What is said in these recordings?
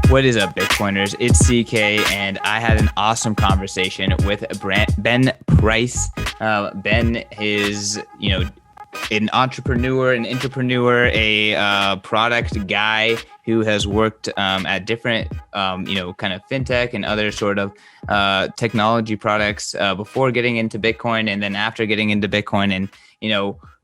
What is up, Bitcoiners? It's CK, and I had an awesome conversation with Ben Price. Ben is, an entrepreneur, an entrepreneur, a product guy who has worked at different, kind of fintech and other sort of technology products before getting into Bitcoin, and then after getting into Bitcoin, and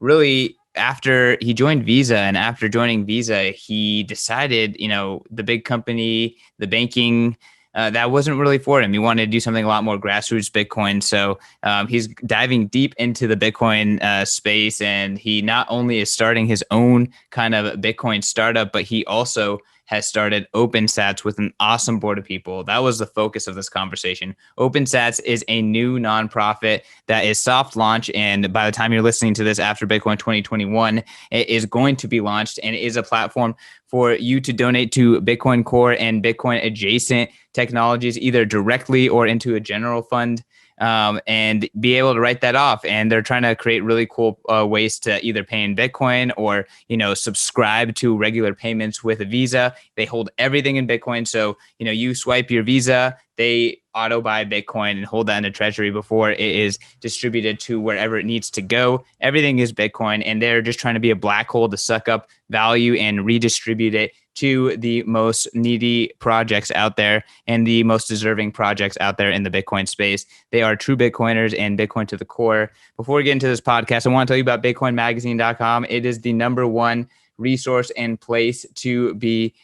really after he joined Visa, and after joining Visa, he decided, the big company, the banking, that wasn't really for him. He wanted to do something a lot more grassroots Bitcoin. So he's diving deep into the Bitcoin space, and he not only is starting his own kind of Bitcoin startup, but he also has started OpenSats with an awesome board of people. That was the focus of this conversation. OpenSats is a new nonprofit that is soft launch, and by the time you're listening to this after Bitcoin 2021, it is going to be launched, and it is a platform for you to donate to Bitcoin Core and Bitcoin adjacent technologies, either directly or into a general fund. And be able to write that off. And they're trying to create really cool ways to either pay in Bitcoin or, subscribe to regular payments with a Visa. They hold everything in Bitcoin. So, you swipe your Visa, they auto buy Bitcoin and hold that in a treasury before it is distributed to wherever it needs to go. Everything is Bitcoin, and they're just trying to be a black hole to suck up value and redistribute it to the most needy projects out there and the most deserving projects out there in the Bitcoin space. They are true Bitcoiners and Bitcoin to the core. Before we get into this podcast, I want to tell you about BitcoinMagazine.com. It is the number one resource and place to be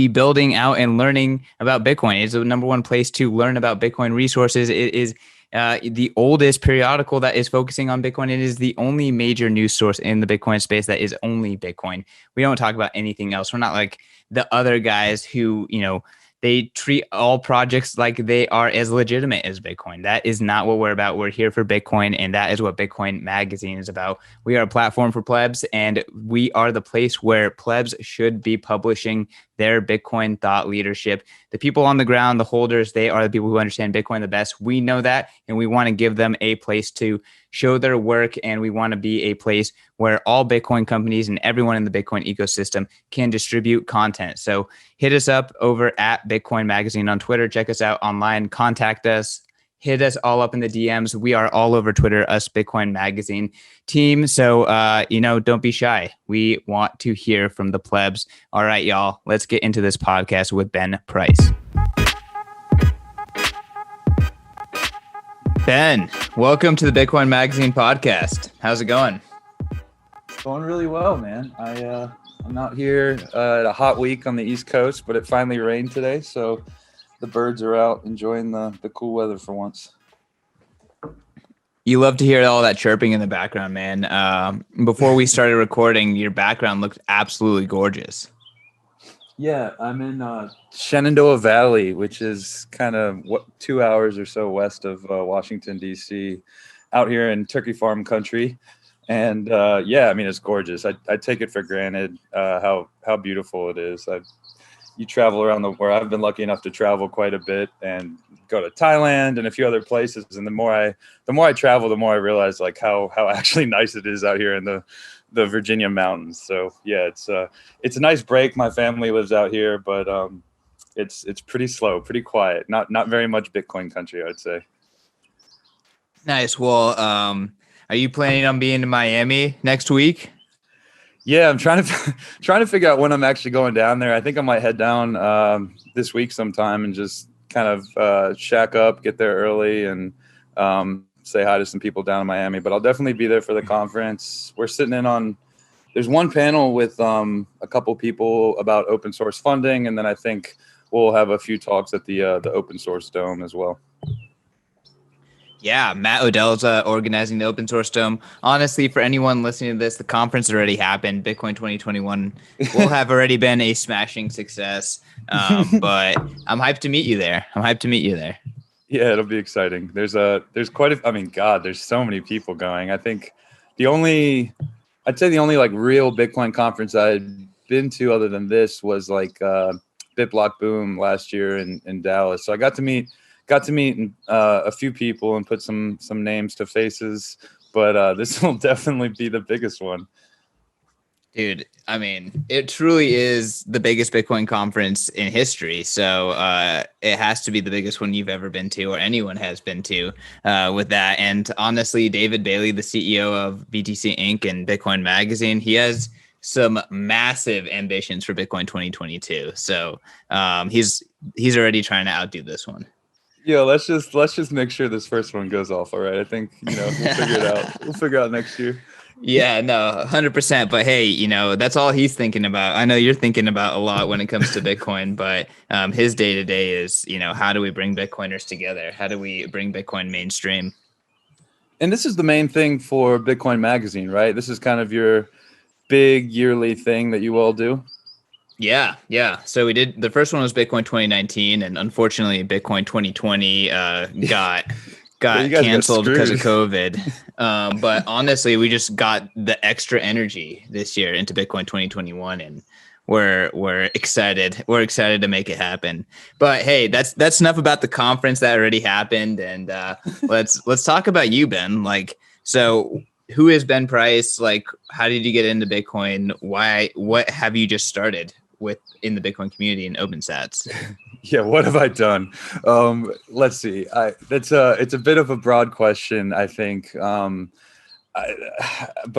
building out and learning about Bitcoin. It's the number one place to learn about Bitcoin resources. It is the oldest periodical that is focusing on Bitcoin. It is the only major news source in the Bitcoin space that is only Bitcoin. We don't talk about anything else. We're not like the other guys who, they treat all projects like they are as legitimate as Bitcoin. That is not what we're about. We're here for Bitcoin, and that is what Bitcoin Magazine is about. We are a platform for plebs, and we are the place where plebs should be publishing their Bitcoin thought leadership. The people on the ground, the holders, they are the people who understand Bitcoin the best. We know that, and we want to give them a place to show their work, and we want to be a place where all Bitcoin companies and everyone in the Bitcoin ecosystem can distribute content. So hit us up over at Bitcoin Magazine on Twitter. Check us out online. Contact us. Hit us all up in the DMs. We are all over Twitter, us Bitcoin Magazine team. So, don't be shy. We want to hear from the plebs. All right, y'all, let's get into this podcast with Ben Price. Ben, welcome to the Bitcoin Magazine podcast. How's it going? It's going really well, man. I'm out here at a hot week on the East Coast, but it finally rained today, so the birds are out enjoying the cool weather for once. You love to hear all that chirping in the background, man. Before we started recording, your background looked absolutely gorgeous. Yeah, I'm in Shenandoah Valley, which is kind of 2 hours or so west of Washington, D.C., out here in turkey farm country. And it's gorgeous. I take it for granted how beautiful it is. You travel around where I've been lucky enough to travel quite a bit and go to Thailand and a few other places. And the more I travel, the more I realize like how actually nice it is out here in the Virginia mountains. So yeah, it's a nice break. My family lives out here, but it's pretty slow, pretty quiet. Not very much Bitcoin country, I would say. Nice. Well, are you planning on being in Miami next week? Yeah, I'm trying to figure out when I'm actually going down there. I think I might head down this week sometime and just kind of shack up, get there early, and say hi to some people down in Miami. But I'll definitely be there for the conference. We're sitting in on. There's one panel with a couple people about open source funding, and then I think we'll have a few talks at the open source dome as well. Yeah, Matt Odell's organizing the Open Source Dome. Honestly, for anyone listening to this, the conference already happened. Bitcoin 2021 will have already been a smashing success. But I'm hyped to meet you there. Yeah, it'll be exciting. There's quite a. I mean, God, there's so many people going. I think I'd say the only like real Bitcoin conference I'd been to other than this was like BitBlock Boom last year in Dallas. So I got to meet a few people and put some names to faces, but this will definitely be the biggest one. Dude, I mean, it truly is the biggest Bitcoin conference in history. So it has to be the biggest one you've ever been to, or anyone has been to with that. And honestly, David Bailey, the CEO of BTC Inc. and Bitcoin Magazine, he has some massive ambitions for Bitcoin 2022. So he's already trying to outdo this one. Yeah, let's just make sure this first one goes off. All right. I think, we'll figure it out. We'll figure it out next year. Yeah, no, 100%. But hey, that's all he's thinking about. I know you're thinking about a lot when it comes to Bitcoin, but his day to day is, how do we bring Bitcoiners together? How do we bring Bitcoin mainstream? And this is the main thing for Bitcoin Magazine, right? This is kind of your big yearly thing that you all do. Yeah, yeah. So we did, the first one was Bitcoin 2019, and unfortunately Bitcoin 2020 got Yeah, you guys got canceled because of screwed. COVID. But honestly, we just got the extra energy this year into Bitcoin 2021, and we're excited. We're excited to make it happen. But hey, that's enough about the conference that already happened, and let's talk about you, Ben. Like, so who is Ben Price? Like, how did you get into Bitcoin? Why? What have you just started with in the Bitcoin community and OpenSats? Yeah, what have I done? Let's see. It's a bit of a broad question, I think. But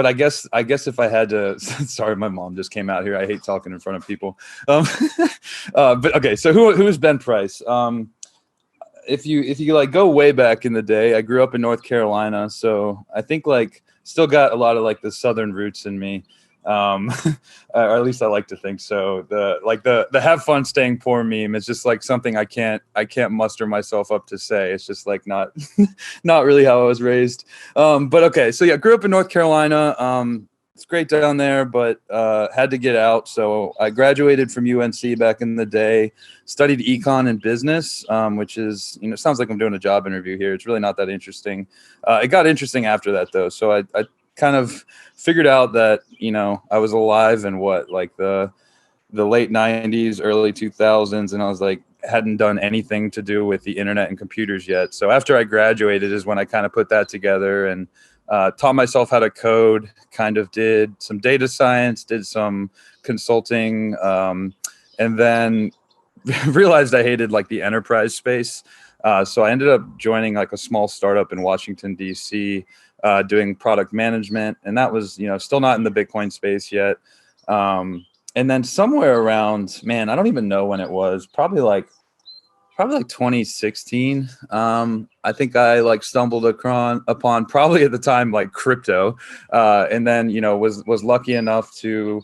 I guess if I had to, sorry, my mom just came out here. I hate talking in front of people. But okay, so who is Ben Price? If you like go way back in the day, I grew up in North Carolina, so I think like still got a lot of like the Southern roots in me. Or at least I like to think so. The have fun staying poor meme is just like something I can't muster myself up to say. It's just like not not really how I was raised. But okay, so yeah, grew up in North Carolina. It's great down there, but had to get out. So I graduated from UNC back in the day, studied econ and business, which is, sounds like I'm doing a job interview here. It's really not that interesting. It got interesting after that though. So I kind of figured out that, I was alive in like the late 90s, early 2000s. And I was like, hadn't done anything to do with the internet and computers yet. So after I graduated is when I kind of put that together and taught myself how to code, kind of did some data science, did some consulting, and then realized I hated like the enterprise space. So I ended up joining like a small startup in Washington, D.C., doing product management. And that was, still not in the Bitcoin space yet. And then somewhere around, man, I don't even know when it was, probably like 2016. I think I like stumbled upon probably at the time like crypto, and then was lucky enough to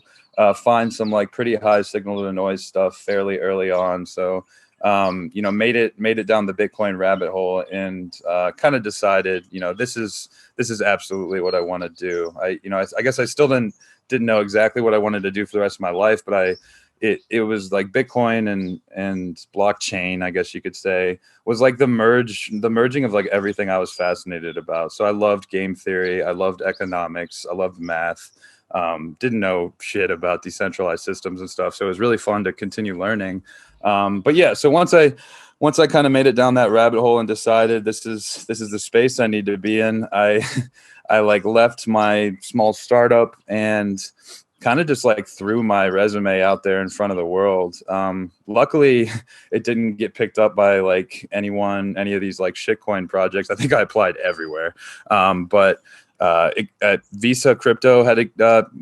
find some like pretty high signal to noise stuff fairly early on. So made it down the Bitcoin rabbit hole and kind of decided this is absolutely what I want to do. I guess I still didn't know exactly what I wanted to do for the rest of my life, but it was like Bitcoin and blockchain, I guess you could say, was like the merging of like everything I was fascinated about. So I loved game theory, I loved economics, I loved math. Didn't know shit about decentralized systems and stuff. So it was really fun to continue learning. But yeah, so once I kind of made it down that rabbit hole and decided this is the space I need to be in, I like left my small startup and kind of just like threw my resume out there in front of the world. Luckily, it didn't get picked up by like any of these like shitcoin projects. I think I applied everywhere. But at Visa Crypto had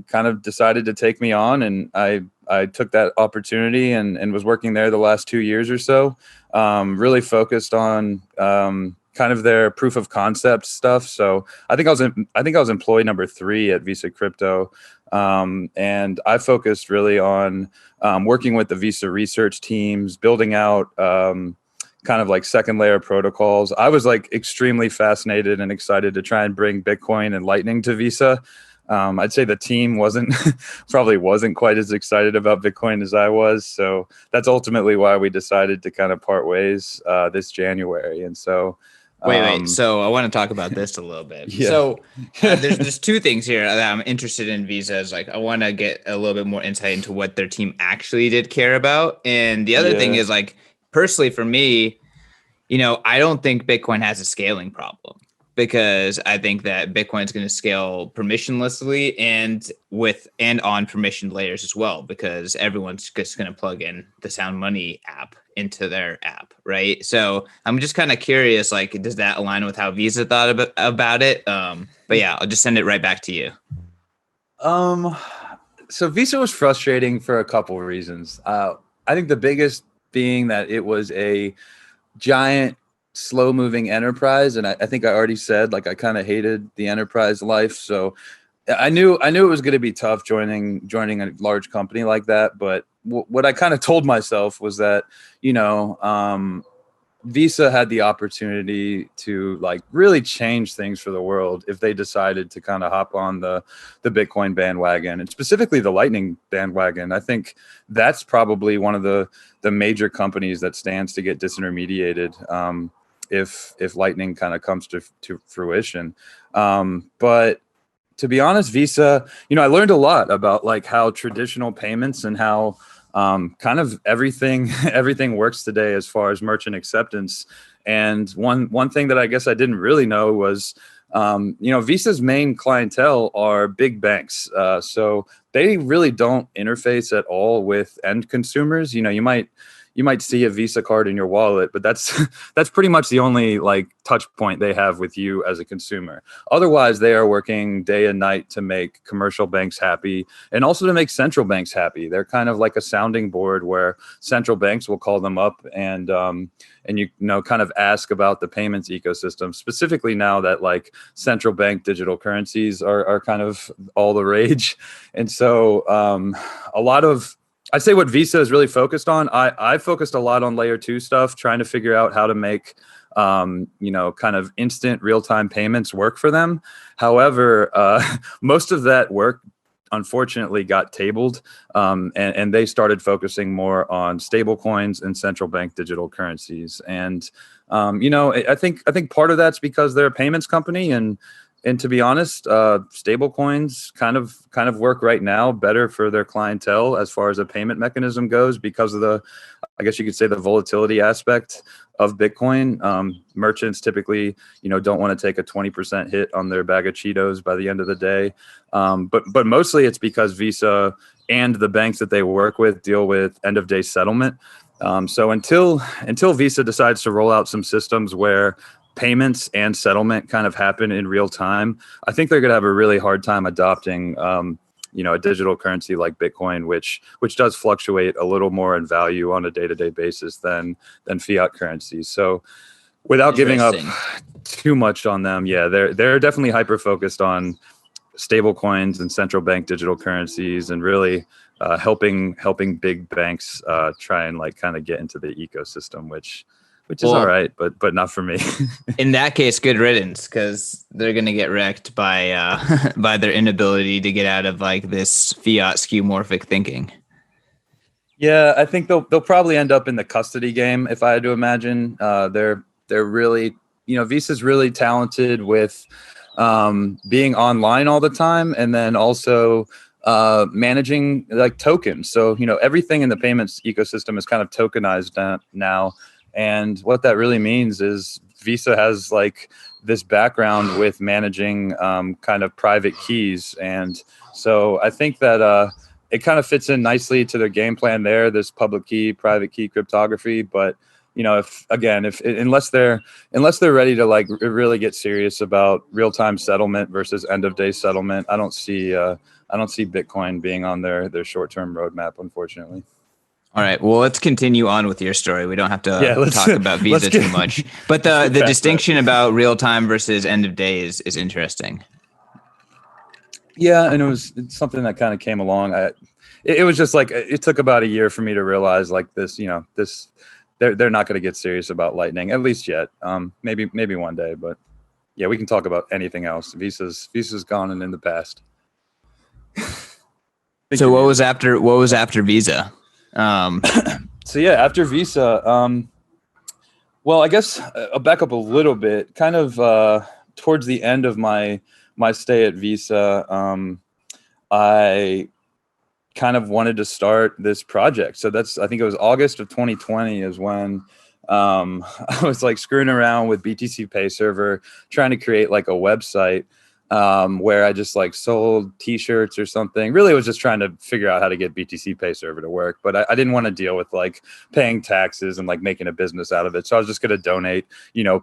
kind of decided to take me on, and I took that opportunity and was working there the last 2 years or so. Really focused on kind of their proof of concept stuff. So I think I was employee number 3 at Visa Crypto. And I focused really on working with the Visa research teams, building out kind of like second layer protocols. I was like extremely fascinated and excited to try and bring Bitcoin and Lightning to Visa. I'd say the team probably wasn't quite as excited about Bitcoin as I was. So that's ultimately why we decided to kind of part ways this January. And so Wait. So I want to talk about this a little bit. Yeah. So there's 2 things here that I'm interested in Visas. Like, I want to get a little bit more insight into what their team actually did care about. And the other thing is, like, personally for me, I don't think Bitcoin has a scaling problem. because I think that Bitcoin is going to scale permissionlessly and on permissioned layers as well, because everyone's just going to plug in the Sound Money app into their app, right? So I'm just kind of curious, like, does that align with how Visa thought about it? But yeah, I'll just send it right back to you. So Visa was frustrating for a couple of reasons. I think the biggest being that it was a giant, slow-moving enterprise, and I think I already said, like, I kind of hated the enterprise life. So I knew it was going to be tough joining a large company like that. But what I kind of told myself was that, Visa had the opportunity to like really change things for the world if they decided to kind of hop on the Bitcoin bandwagon, and specifically the Lightning bandwagon. I think that's probably one of the major companies that stands to get disintermediated if Lightning kind of comes to fruition. But to be honest, Visa, I learned a lot about like how traditional payments and how kind of everything works today as far as merchant acceptance. And one thing that I guess I didn't really know was, Visa's main clientele are big banks. So they really don't interface at all with end consumers. You might see a Visa card in your wallet, but that's pretty much the only like touch point they have with you as a consumer. Otherwise, they are working day and night to make commercial banks happy and also to make central banks happy. They're kind of like a sounding board where central banks will call them up and kind of ask about the payments ecosystem, specifically now that like central bank digital currencies are kind of all the rage. And so I'd say what Visa is really focused on. I focused a lot on layer 2 stuff, trying to figure out how to make, kind of instant real-time payments work for them. However, most of that work unfortunately got tabled, and they started focusing more on stable coins and central bank digital currencies. And, I think part of that's because they're a payments company, and to be honest, stable coins kind of work right now better for their clientele as far as a payment mechanism goes because of I guess you could say, the volatility aspect of Bitcoin. Merchants typically, don't want to take a 20% hit on their bag of Cheetos by the end of the day. But mostly it's because Visa and the banks that they work with deal with end of day settlement. So until Visa decides to roll out some systems where payments and settlement kind of happen in real time, I think they're going to have a really hard time adopting, a digital currency like Bitcoin, which does fluctuate a little more in value on a day-to-day basis than fiat currencies. So without giving up too much on them, yeah, they're definitely hyper focused on stable coins and central bank digital currencies, and really helping big banks try and like kind of get into the ecosystem, which is all right, but not for me. In that case, good riddance, because they're going to get wrecked by by their inability to get out of like this fiat skeuomorphic thinking. Yeah, I think they'll probably end up in the custody game, if I had to imagine. They're really, Visa's really talented with being online all the time, and then also managing like tokens. So everything in the payments ecosystem is kind of tokenized now. And what that really means is Visa has like this background with managing kind of private keys. And so I think that it kind of fits in nicely to their game plan there, this public key, private key cryptography. But, unless they're ready to like really get serious about real-time settlement versus end of day settlement, I don't see Bitcoin being on their short-term roadmap, unfortunately. All right. Well, let's continue on with your story. We don't have to talk about Visa too much. But the distinction about real time versus end of day is interesting. Yeah, and it's something that kind of came along. It was just like it took about a year for me to realize like this. They're not going to get serious about Lightning, at least yet. Maybe one day, but yeah, we can talk about anything else. Visa's gone and in the past. So what was after Visa? So yeah, after Visa, well, I guess I'll back up a little bit. Kind of towards the end of my stay at Visa, I kind of wanted to start this project. So I think it was August of 2020 is when I was like screwing around with BTC Pay Server, trying to create like a website where I just like sold t-shirts or something. Really was just trying to figure out how to get BTC Pay Server to work, but I didn't want to deal with like paying taxes and like making a business out of it. So I was just going to donate,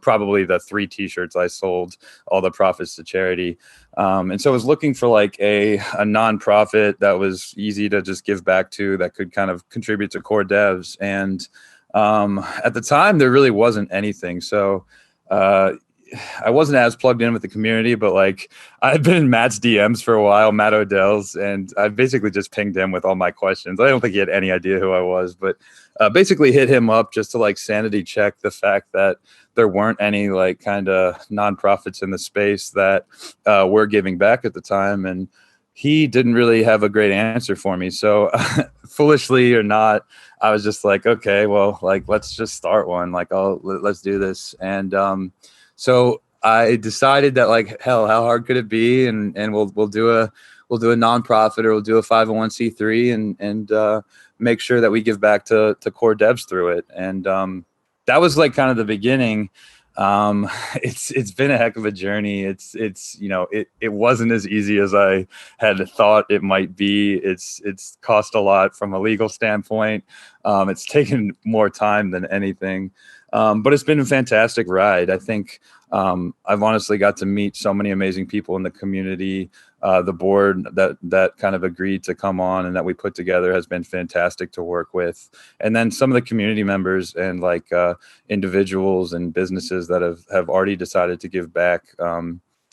probably the 3 t-shirts I sold, all the profits to charity. And so I was looking for like a nonprofit that was easy to just give back to, that could kind of contribute to core devs. And at the time, there really wasn't anything. So I wasn't as plugged in with the community, but like I've been in Matt's DMs for a while, Matt Odell's, and I basically just pinged him with all my questions. I don't think he had any idea who I was, but basically hit him up just to like sanity check the fact that there weren't any like kind of nonprofits in the space that were giving back at the time. And he didn't really have a great answer for me. So foolishly or not, I was just like, okay, well, like, let's just start one. Like, let's do this. And so I decided that like, hell, how hard could it be? And we'll do a nonprofit, or we'll do a 501c3 and make sure that we give back to core devs through it. And that was like kind of the beginning. It's been a heck of a journey. It wasn't as easy as I had thought it might be. It's cost a lot from a legal standpoint. It's taken more time than anything. But it's been a fantastic ride. I think I've honestly got to meet so many amazing people in the community. The board that kind of agreed to come on and that we put together has been fantastic to work with. And then some of the community members and like individuals and businesses that have already decided to give back. I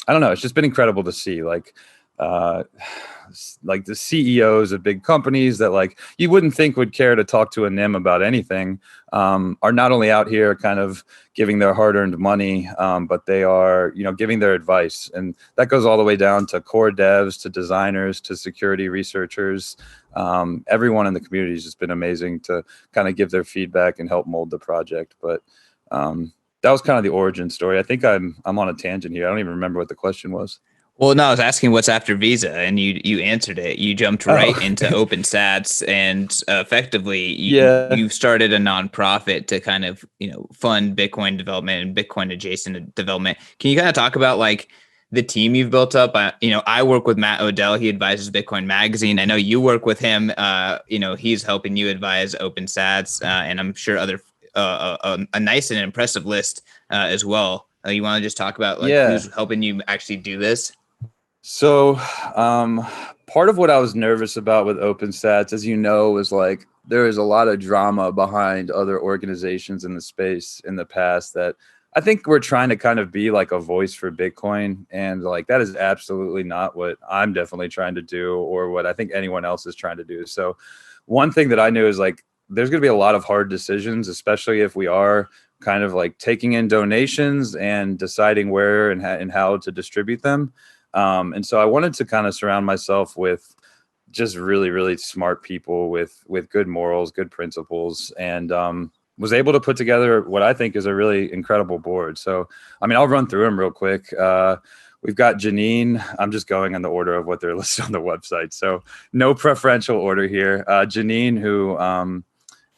don't know. It's just been incredible to see like the CEOs of big companies that like you wouldn't think would care to talk to a NIM about anything, are not only out here kind of giving their hard-earned money, but they are, giving their advice. And that goes all the way down to core devs, to designers, to security researchers. Everyone in the community has just been amazing to kind of give their feedback and help mold the project. But that was kind of the origin story. I think I'm on a tangent here. I don't even remember what the question was. Well, no, I was asking what's after Visa, and you answered it. You jumped right into OpenSats, and effectively, you've started a nonprofit to kind of fund Bitcoin development and Bitcoin adjacent development. Can you kind of talk about like the team you've built up? I work with Matt Odell. He advises Bitcoin Magazine. I know you work with him. He's helping you advise OpenSats, and I'm sure other a nice and impressive list as well. You want to just talk about like who's helping you actually do this? So part of what I was nervous about with OpenSats, as you know, was like there is a lot of drama behind other organizations in the space in the past that I think we're trying to kind of be like a voice for Bitcoin. And like that is absolutely not what I'm definitely trying to do or what I think anyone else is trying to do. So one thing that I knew is like there's going to be a lot of hard decisions, especially if we are kind of like taking in donations and deciding where and how to distribute them. And so I wanted to kind of surround myself with just really, really smart people with good morals, good principles, and was able to put together what I think is a really incredible board. So, I mean, I'll run through them real quick. We've got Janine. I'm just going in the order of what they're listed on the website. So no preferential order here. Janine, who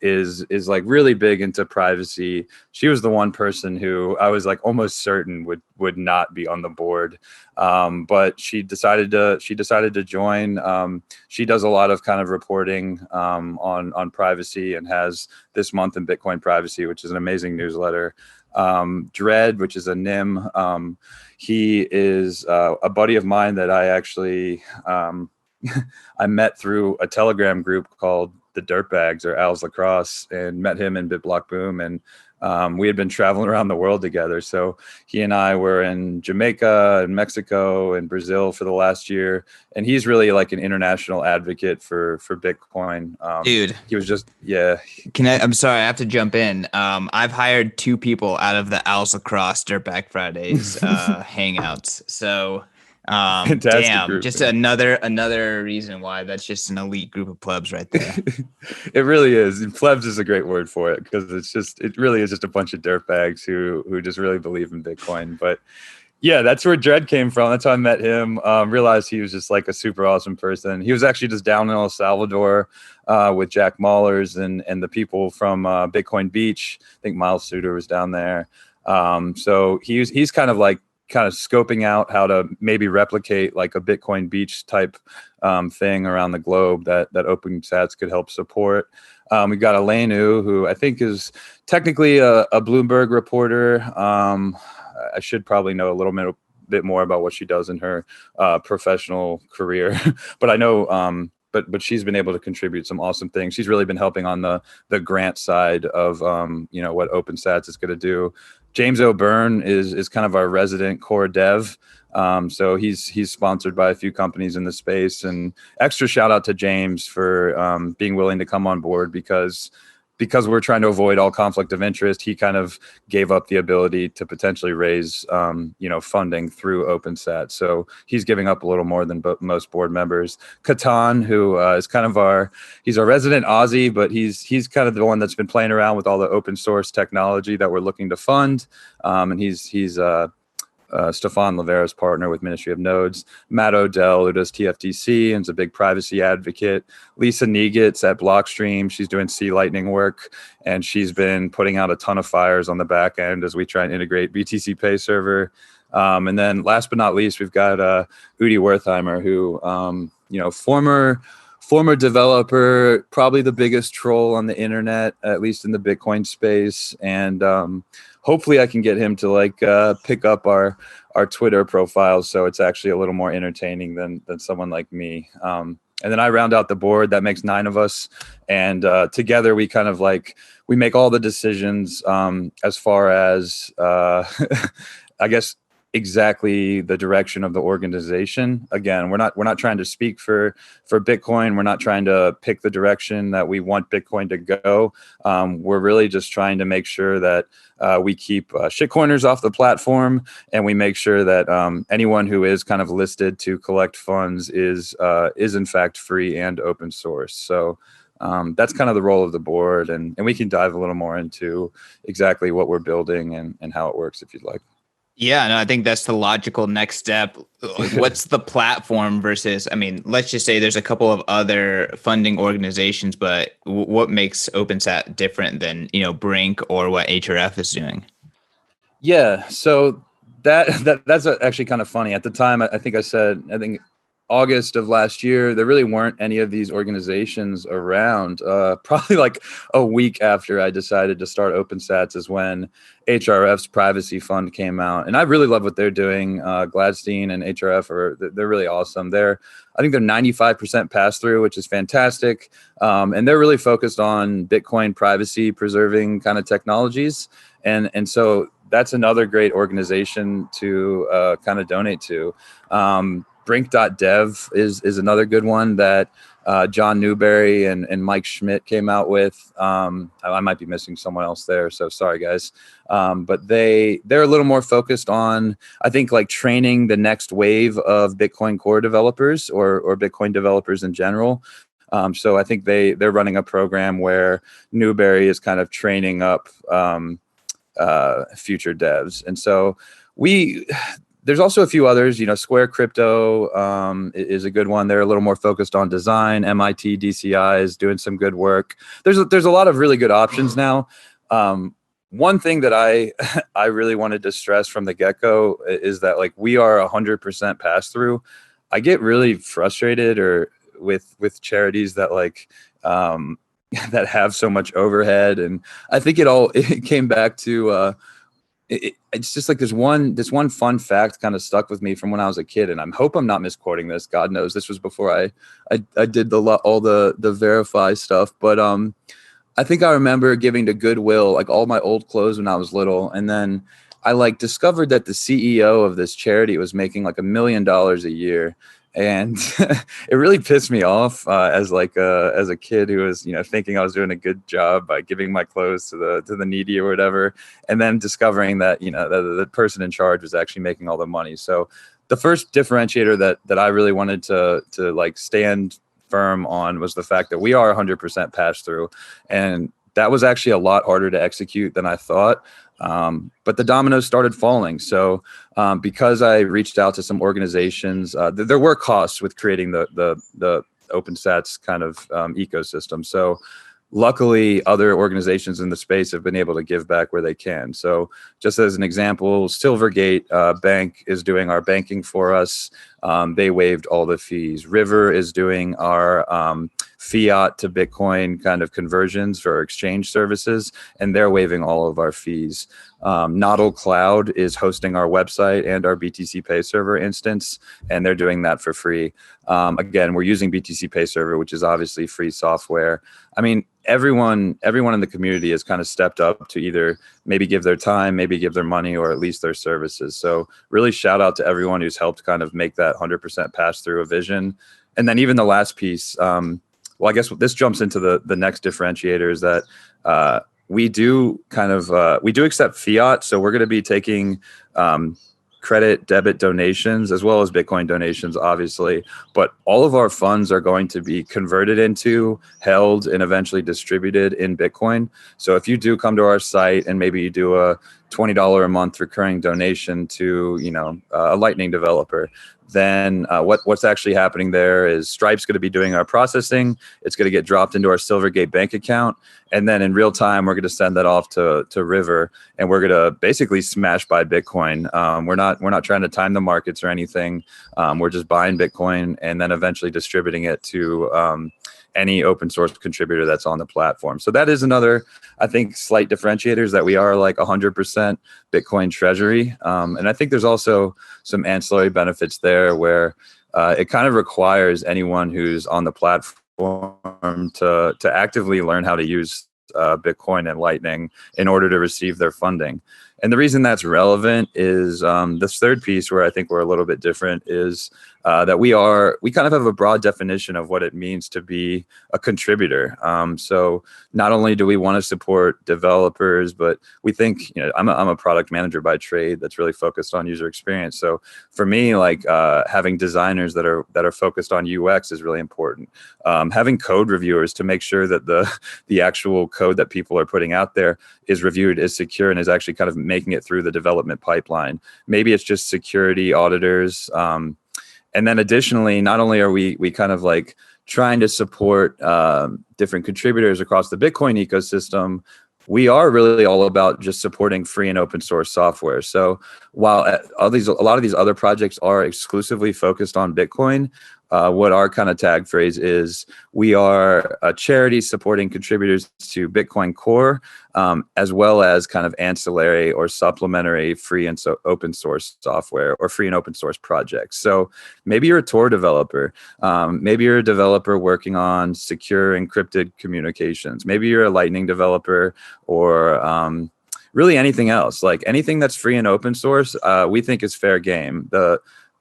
is like really big into privacy. She was the one person who I was like almost certain would not be on the board. But she decided to join. She does a lot of kind of reporting on privacy and has This Month in Bitcoin Privacy, which is an amazing newsletter. Dread, which is a NIM. He is a buddy of mine that I actually I met through a Telegram group called the Dirtbags or Al's Lacrosse, and met him in BitBlock Boom. And we had been traveling around the world together. So he and I were in Jamaica and Mexico and Brazil for the last year. And he's really like an international advocate for Bitcoin. Dude, he was just, I'm sorry, I have to jump in. I've hired 2 people out of the Al's Lacrosse Dirtbag Fridays hangouts. So Fantastic Damn, group. just another reason why that's just an elite group of plebs right there. It really is. And plebs is a great word for it because it really is just a bunch of dirtbags who just really believe in Bitcoin. But yeah, that's where Dredd came from. That's how I met him. Realized he was just like a super awesome person. He was actually just down in El Salvador with Jack Mahlers and the people from Bitcoin Beach. I think Miles Suter was down there. So he's kind of scoping out how to maybe replicate like a Bitcoin Beach type thing around the globe that OpenSats could help support. We've got Elaine Wu, who I think is technically a Bloomberg reporter. I should probably know a little bit more about what she does in her professional career, but I know, but she's been able to contribute some awesome things. She's really been helping on the grant side of what OpenSats is going to do. James O'Byrne is kind of our resident core dev. So he's sponsored by a few companies in the space, and extra shout out to James for being willing to come on board because we're trying to avoid all conflict of interest. He kind of gave up the ability to potentially raise, funding through OpenSat. So he's giving up a little more than most board members. Katan, who is kind of he's our resident Aussie, but he's kind of the one that's been playing around with all the open source technology that we're looking to fund. And he's Stefan Lavera's partner with Ministry of Nodes, Matt Odell, who does TFTC and is a big privacy advocate, Lisa Neget's at Blockstream. She's doing C Lightning work, and she's been putting out a ton of fires on the back end as we try and integrate BTC Pay Server. And then last but not least, we've got Udi Wertheimer, who, former developer, probably the biggest troll on the internet, at least in the Bitcoin space. And hopefully I can get him to pick up our Twitter profiles so it's actually a little more entertaining than someone like me. And then I round out the board. That makes 9 of us. And together we kind of we make all the decisions as far as, I guess, exactly the direction of the organization. Again, we're not trying to speak for Bitcoin. We're not trying to pick the direction that we want Bitcoin to go. We're really just trying to make sure that we keep shitcoiners off the platform, and we make sure that anyone who is kind of listed to collect funds is in fact free and open source. So that's kind of the role of the board, and we can dive a little more into exactly what we're building and how it works if you'd like. Yeah, no, I think that's the logical next step. What's the platform versus, I mean, let's just say there's a couple of other funding organizations, but what makes OpenSat different than, Brink or what HRF is doing? Yeah, so that's actually kind of funny. At the time, I think August of last year, there really weren't any of these organizations around. Probably like a week after I decided to start OpenSats is when HRF's privacy fund came out. And I really love what they're doing. Gladstein and HRF they're really awesome. I think they're 95% pass through, which is fantastic. And they're really focused on Bitcoin privacy preserving kind of technologies. And so that's another great organization to kind of donate to. Brink.dev is another good one that John Newberry and Mike Schmidt came out with. I might be missing someone else there, so sorry guys. But they're a little more focused on, I think, training the next wave of Bitcoin core developers or Bitcoin developers in general. So I think they're running a program where Newberry is kind of training up future devs. And so there's also a few others, Square Crypto is a good one. They're a little more focused on design. MIT DCI is doing some good work. There's a lot of really good options now. One thing that I really wanted to stress from the get-go is that we are 100% pass through. I get really frustrated with charities that that have so much overhead, and I think it came back to it's just this one fun fact kind of stuck with me from when I was a kid, and I hope I'm not misquoting this. God knows this was before I did all the verify stuff, but I think I remember giving to Goodwill all my old clothes when I was little, and then I discovered that the CEO of this charity was making $1 million a year. And it really pissed me off as a kid who was thinking I was doing a good job by giving my clothes to the needy or whatever, and then discovering that the person in charge was actually making all the money. So the first differentiator that I really wanted to like stand firm on was the fact that we are 100% pass through, and that was actually a lot harder to execute than I thought. But the dominoes started falling. So because I reached out to some organizations, there were costs with creating the OpenSats kind of ecosystem. So luckily, other organizations in the space have been able to give back where they can. So just as an example, Silvergate Bank is doing our banking for us. They waived all the fees. River is doing our fiat to Bitcoin kind of conversions for exchange services, and they're waiving all of our fees. Nodal Cloud is hosting our website and our BTC Pay Server instance, and they're doing that for free. Again, we're using BTC Pay Server, which is obviously free software. I mean, everyone in the community has kind of stepped up to either maybe give their time, maybe give their money, or at least their services. So really shout out to everyone who's helped kind of make that 100% pass through a vision. And then even the last piece, well, I guess this jumps into the next differentiator is that we do accept fiat. So we're going to be taking credit, debit donations, as well as Bitcoin donations, obviously. But all of our funds are going to be converted into, held, and eventually distributed in Bitcoin. So if you do come to our site and maybe you do a $20 a month recurring donation to, a Lightning developer, then what's actually happening there is Stripe's going to be doing our processing. It's going to get dropped into our Silvergate bank account. And then in real time, we're going to send that off to River, and we're going to basically smash buy Bitcoin. We're not trying to time the markets or anything. We're just buying Bitcoin and then eventually distributing it to any open source contributor that's on the platform. So that is another, I think, slight differentiators that we are like 100% Bitcoin treasury. And I think there's also some ancillary benefits there where it kind of requires anyone who's on the platform to actively learn how to use Bitcoin and Lightning in order to receive their funding. And the reason that's relevant is this third piece where I think we're a little bit different is that we kind of have a broad definition of what it means to be a contributor. So not only do we want to support developers, but we think, I'm a product manager by trade that's really focused on user experience. So for me, like having designers that are focused on UX is really important. Having code reviewers to make sure that the actual code that people are putting out there is reviewed, is secure, and is actually kind of making it through the development pipeline. Maybe it's just security auditors. And then additionally, not only are we kind of like trying to support different contributors across the Bitcoin ecosystem, we are really all about just supporting free and open source software. So while a lot of these other projects are exclusively focused on Bitcoin, what our kind of tag phrase is, we are a charity supporting contributors to Bitcoin Core, as well as kind of ancillary or supplementary free and open source software or free and open source projects. So maybe you're a Tor developer. Maybe you're a developer working on secure encrypted communications. Maybe you're a Lightning developer or really anything else. Like anything that's free and open source, we think is fair game.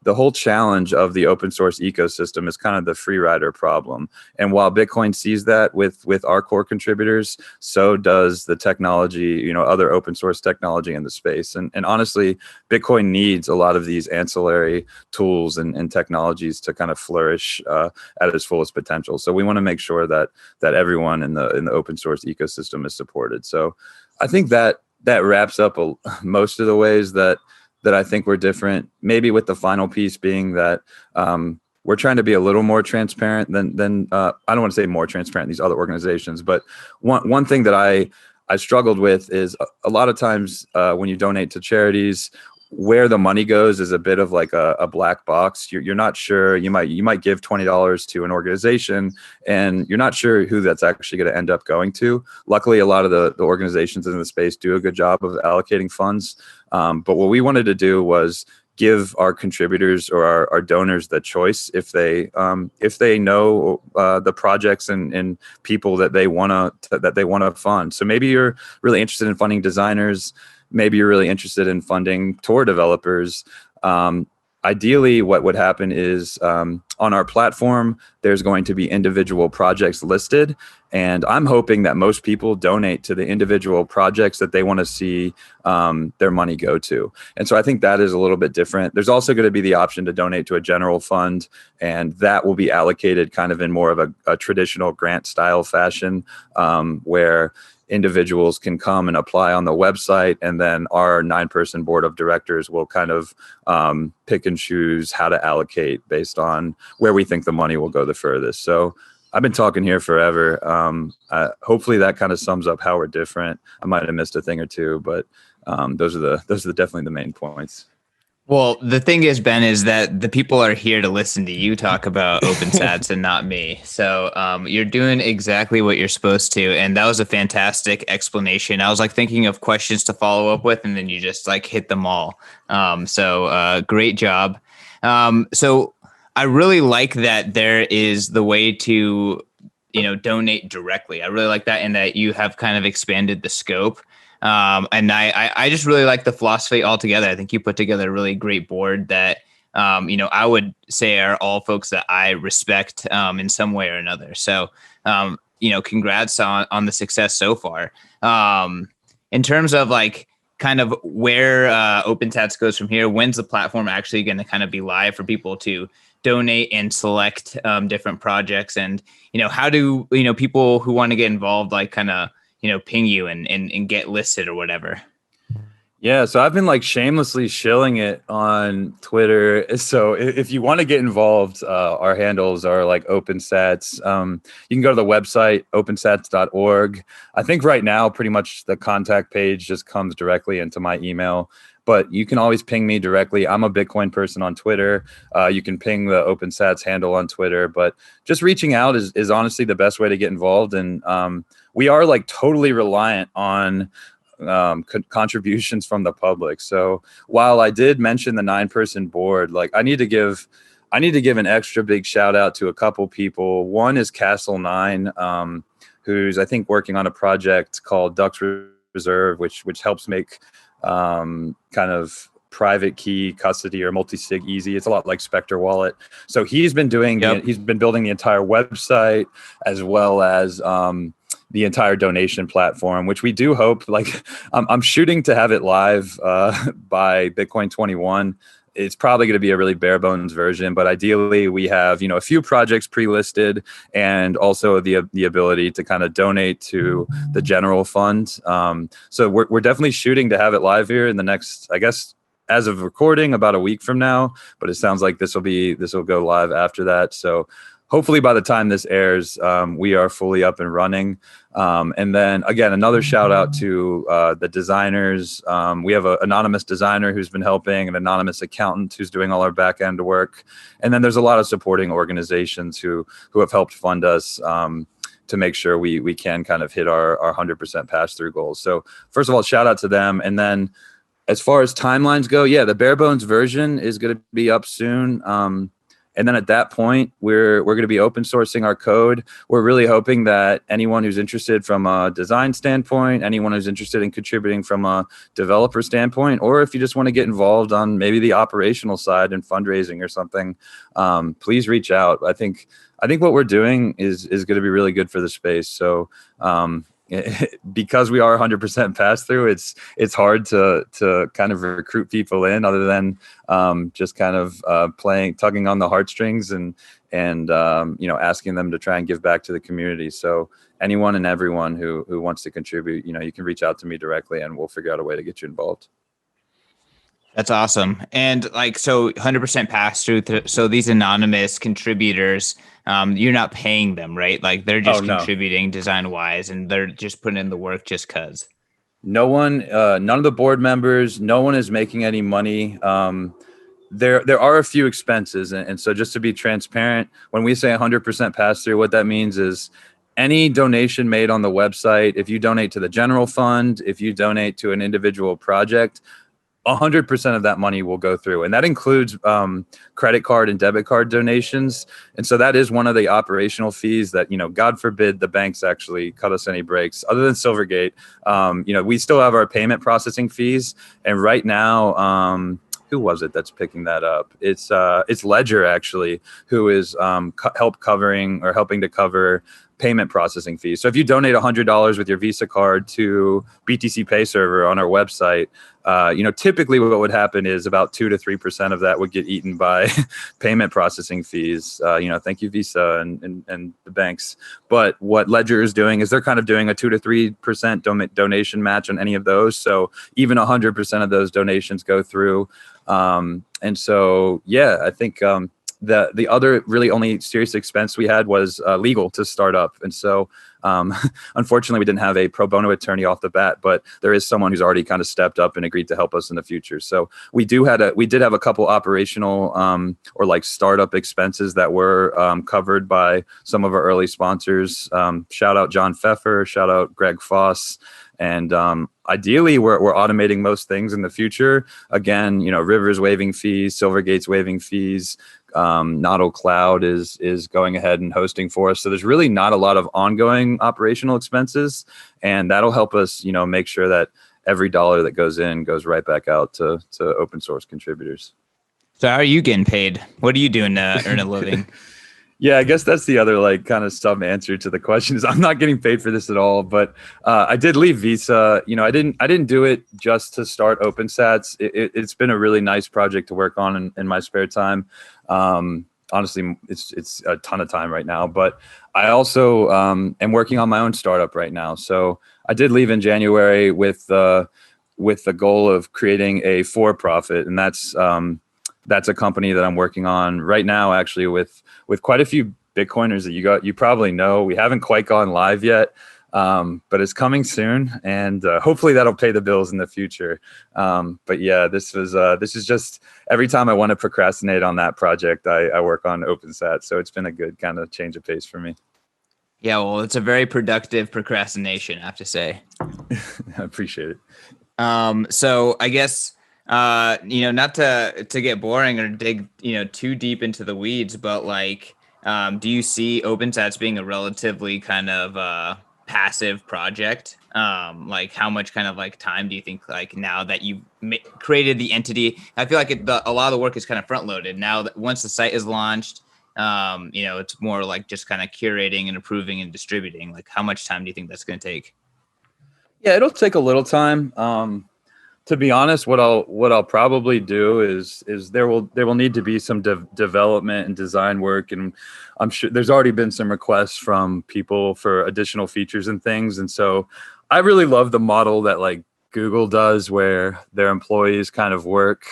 The whole challenge of the open source ecosystem is kind of the free rider problem. And while Bitcoin sees that with our core contributors, so does the technology, other open source technology in the space. And honestly, Bitcoin needs a lot of these ancillary tools and technologies to kind of flourish at its fullest potential. So we want to make sure that everyone in the open source ecosystem is supported. So I think that wraps up most of the ways that I think we're different, maybe with the final piece being that we're trying to be a little more transparent than I don't want to say more transparent than these other organizations, but one thing that I struggled with is a lot of times when you donate to charities, where the money goes is a bit of like a black box. You're not sure. You might give $20 to an organization, and you're not sure who that's actually going to end up going to. Luckily, a lot of the organizations in the space do a good job of allocating funds. But what we wanted to do was give our contributors or our donors the choice if they know the projects and people that they want to fund. So maybe you're really interested in funding designers. Maybe you're really interested in funding Tor developers. ideally what would happen is on our platform, there's going to be individual projects listed. And I'm hoping that most people donate to the individual projects that they want to see their money go to. And so I think that is a little bit different. There's also going to be the option to donate to a general fund, and that will be allocated kind of in more of a traditional grant style fashion, where individuals can come and apply on the website, and then our 9-person board of directors will kind of pick and choose how to allocate based on where we think the money will go the furthest. So I've been talking here forever. Hopefully that kind of sums up how we're different. I might have missed a thing or two, but those are definitely the main points. Well, the thing is, Ben, is that the people are here to listen to you talk about OpenSats and not me. So you're doing exactly what you're supposed to. And that was a fantastic explanation. I was like thinking of questions to follow up with, and then you just like hit them all. So great job. So I really like that there is the way to, donate directly. I really like that, and that you have kind of expanded the scope. And I just really like the philosophy altogether. I think you put together a really great board that, I would say are all folks that I respect in some way or another. So, congrats on the success so far. In terms of like kind of where OpenSats goes from here, when's the platform actually going to kind of be live for people to donate and select different projects? And, how do, people who want to get involved, like kind of, ping you and get listed or whatever? Yeah, so I've been like shamelessly shilling it on Twitter. So if you want to get involved, our handles are like OpenSats. You can go to the website, opensats.org. I think right now, pretty much the contact page just comes directly into my email, but you can always ping me directly. I'm a Bitcoin person on Twitter. You can ping the OpenSats handle on Twitter, but just reaching out is honestly the best way to get involved. And we are like totally reliant on contributions from the public. So while I did mention the 9-person board, like I need to give an extra big shout out to a couple people. One is Castle 9, who's I think working on a project called Ducks Reserve, which helps make kind of private key custody or multi-sig easy. It's a lot like Spectre Wallet. So he's been doing he's been building the entire website, as well as the entire donation platform, which we do hope, like I'm shooting to have it live by Bitcoin 21. It's probably going to be a really bare bones version, but ideally we have, a few projects pre-listed, and also the ability to kind of donate to the general fund. So we're definitely shooting to have it live here in the next, I guess, as of recording, about a week from now, but it sounds like this will go live after that. So hopefully by the time this airs, we are fully up and running. And then again, another shout out to the designers. We have an anonymous designer who's been helping, an anonymous accountant who's doing all our back end work. And then there's a lot of supporting organizations who have helped fund us to make sure we can kind of hit our 100% pass through goals. So first of all, shout out to them. And then as far as timelines go, yeah, the bare bones version is going to be up soon. And then at that point, we're going to be open sourcing our code. We're really hoping that anyone who's interested from a design standpoint, anyone who's interested in contributing from a developer standpoint, or if you just want to get involved on maybe the operational side and fundraising or something, please reach out. I think what we're doing is going to be really good for the space. So because we are 100% pass through, it's hard to kind of recruit people in, other than just kind of tugging on the heartstrings and asking them to try and give back to the community. So anyone and everyone who wants to contribute, you can reach out to me directly, and we'll figure out a way to get you involved. That's awesome. And like, so 100% pass through. So these anonymous contributors, you're not paying them, right? Like they're just contributing design wise, and they're just putting in the work just cause. No one, none of the board members, no one is making any money. There are a few expenses. And so just to be transparent, when we say 100% pass through, what that means is any donation made on the website, if you donate to the general fund, if you donate to an individual project, 100% of that money will go through. And that includes credit card and debit card donations. And so that is one of the operational fees that, God forbid the banks actually cut us any breaks, other than Silvergate. We still have our payment processing fees. And right now, who was it that's picking that up? It's Ledger actually, who is helping to cover payment processing fees. So if you donate $100 with your Visa card to BTC Pay server on our website, typically what would happen is about 2 to 3% of that would get eaten by payment processing fees. Thank you, Visa and the banks. But what Ledger is doing is they're kind of doing a 2 to 3% donation match on any of those. So even 100% of those donations go through. And so, yeah, I think the other really only serious expense we had was legal to start up. And so unfortunately, we didn't have a pro bono attorney off the bat, but there is someone who's already kind of stepped up and agreed to help us in the future. So we did have a couple operational or like startup expenses that were covered by some of our early sponsors. Shout out John Pfeffer, shout out Greg Foss. And ideally, we're automating most things in the future. Again, Rivers waiving fees, Silvergate's waiving fees. Nodal Cloud is going ahead and hosting for us. So there's really not a lot of ongoing operational expenses, and that'll help us, make sure that every dollar that goes in goes right back out to open source contributors. So how are you getting paid? What are you doing to earn a living? Yeah, I guess that's the other kind of sub answer to the question is I'm not getting paid for this at all. But I did leave Visa. I didn't do it just to start OpenSats. It's been a really nice project to work on in my spare time. Honestly, it's a ton of time right now. But I also am working on my own startup right now. So I did leave in January with the goal of creating a for-profit, and that's a company that I'm working on right now, actually, with quite a few Bitcoiners that you probably know. We haven't quite gone live yet, but it's coming soon, and hopefully that'll pay the bills in the future. But yeah, this is just every time I want to procrastinate on that project, I work on OpenSat. So it's been a good kind of change of pace for me. Yeah, well, it's a very productive procrastination, I have to say. I appreciate it. So I guess. Not to get boring or dig, too deep into the weeds, but do you see OpenSats being a relatively kind of passive project? How much kind of time do you think now that you've created the entity? I feel like a lot of the work is kind of front loaded now that once the site is launched, it's more just kind of curating and approving and distributing. How much time do you think that's going to take? Yeah, it'll take a little time. To be honest, what I'll probably do is there will need to be some development and design work, and I'm sure there's already been some requests from people for additional features and things. And so I really love the model that Google does, where their employees kind of work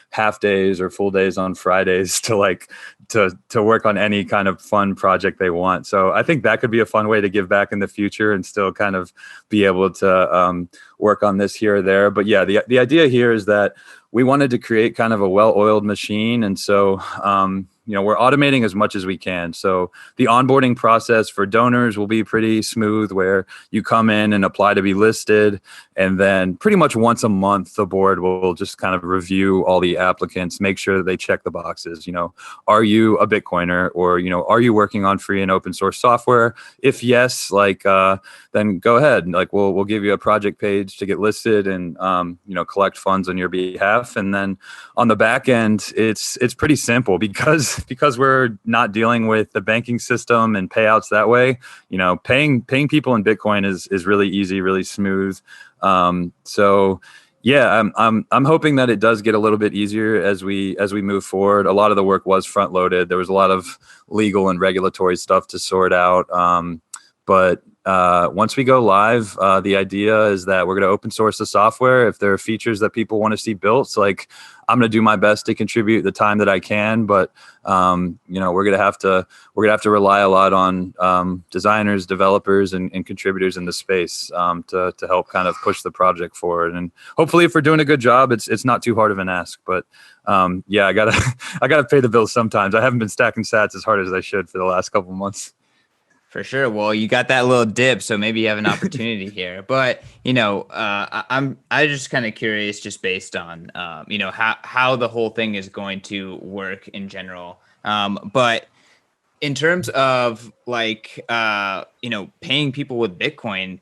half days or full days on Fridays to work on any kind of fun project they want. So I think that could be a fun way to give back in the future and still kind of be able to work on this here or there. But yeah, the idea here is that we wanted to create kind of a well-oiled machine. And so, we're automating as much as we can. So the onboarding process for donors will be pretty smooth, where you come in and apply to be listed. And then pretty much once a month, the board will just kind of review all the applicants, make sure that they check the boxes. Are you a Bitcoiner, or, are you working on free and open source software? If yes, then go ahead. We'll give you a project page to get listed and, collect funds on your behalf. And then on the back end, it's pretty simple because we're not dealing with the banking system and payouts that way. Paying people in Bitcoin is really easy, really smooth. So yeah, I'm hoping that it does get a little bit easier as we move forward. A lot of the work was front loaded. There was a lot of legal and regulatory stuff to sort out. But once we go live, the idea is that we're going to open source the software. If there are features that people want to see built, I'm going to do my best to contribute the time that I can. But we're going to have to rely a lot on designers, developers, and contributors in the space to help kind of push the project forward. And hopefully, if we're doing a good job, it's not too hard of an ask. But yeah, I gotta pay the bills sometimes. I haven't been stacking sats as hard as I should for the last couple of months. For sure. Well, you got that little dip, so maybe you have an opportunity here. But I'm just kind of curious, just based on how the whole thing is going to work in general. But in terms of paying people with Bitcoin,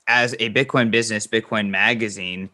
as a Bitcoin business, Bitcoin magazine,